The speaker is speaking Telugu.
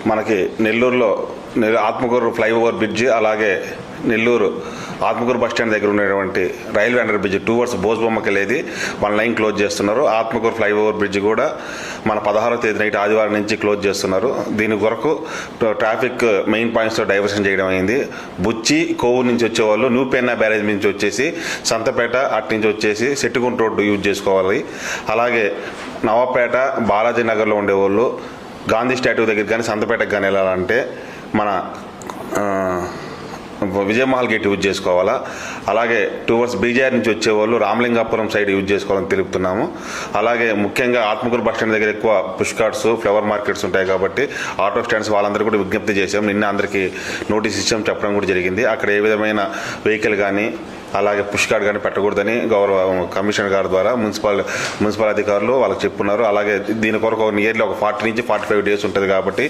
మనకి నెల్లూరులో ఆత్మకూరు ఫ్లైఓవర్ బ్రిడ్జి, అలాగే నెల్లూరు ఆత్మకూరు బస్ స్టాండ్ దగ్గర ఉన్నటువంటి రైల్వే అండర్ బ్రిడ్జ్ టూవర్డ్స్ బోస్బొమ్మకి వెళ్ళేది 1 లైన్ క్లోజ్ చేస్తున్నారు. ఆత్మకూరు ఫ్లైఓవర్ బ్రిడ్జ్ కూడా మన 16వ తేదీ నైట్ ఆదివారం నుంచి క్లోజ్ చేస్తున్నారు. దీని కొరకు ట్రాఫిక్ మెయిన్ పాయింట్స్లో డైవర్షన్ చేయడం అయింది. బుచ్చి కోవూరు నుంచి వచ్చేవాళ్ళు న్యూ పెన్నా బ్యారేజ్ నుంచి వచ్చేసి సంతపేట అటు నుంచి వచ్చేసి సెట్టుకుంట రోడ్డు యూజ్ చేసుకోవాలి. అలాగే నవాపేట బాలాజీ నగర్లో ఉండేవాళ్ళు గాంధీ స్టాట్యూ దగ్గర కానీ సంతపేటకు కానీ వెళ్ళాలంటే మన విజయమహల్ గేట్ యూజ్ చేసుకోవాలా. అలాగే టువర్డ్స్ బీజేఆర్ నుంచి వచ్చేవాళ్ళు రామలింగాపురం సైడ్ యూజ్ చేసుకోవాలని తెలుపుతున్నాము. అలాగే ముఖ్యంగా ఆత్మకూరు బస్ స్టాండ్ దగ్గర ఎక్కువ పుష్ కార్ట్స్, ఫ్లవర్ మార్కెట్స్ ఉంటాయి కాబట్టి ఆటో స్టాండ్స్ వాళ్ళందరూ కూడా విజ్ఞప్తి చేసాం. నిన్న అందరికీ నోటీస్ ఇచ్చాం, చెప్పడం కూడా జరిగింది. అక్కడ ఏ విధమైన వెహికల్ కానీ అలాగే పుష్ కార్డ్ కానీ పెట్టకూడదని గౌరవ కమిషనర్ గారి ద్వారా మున్సిపల్ అధికారులు వాళ్ళకి చెప్పున్నారు. అలాగే దీని కొరకు నియర్లీ ఒక 40 నుంచి 45 డేస్ ఉంటుంది కాబట్టి